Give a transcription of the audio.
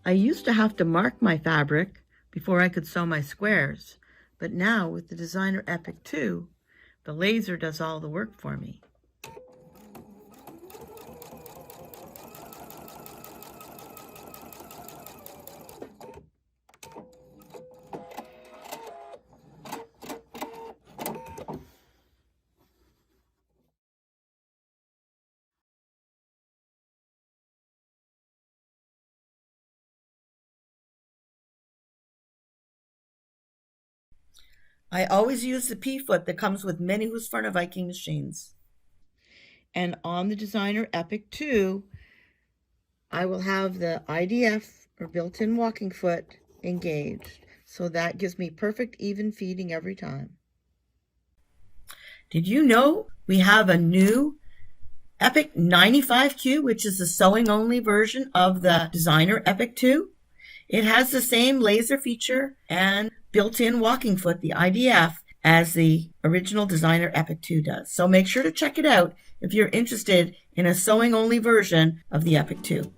I used to have to mark my fabric before I could sew my squares, but now with the Designer Epic 2, the laser does all the work for me. I always use the P-foot that comes with many Husqvarna Viking machines. And on the Designer Epic 2, I will have the IDF, or built-in walking foot, engaged. So that gives me perfect even feeding every time. Did you know we have a new Epic 95Q, which is the sewing-only version of the Designer Epic 2? It has the same laser feature and built-in walking foot, the IDF, as the original Designer Epic 2 does. So make sure to check it out if you're interested in a sewing-only version of the Epic 2.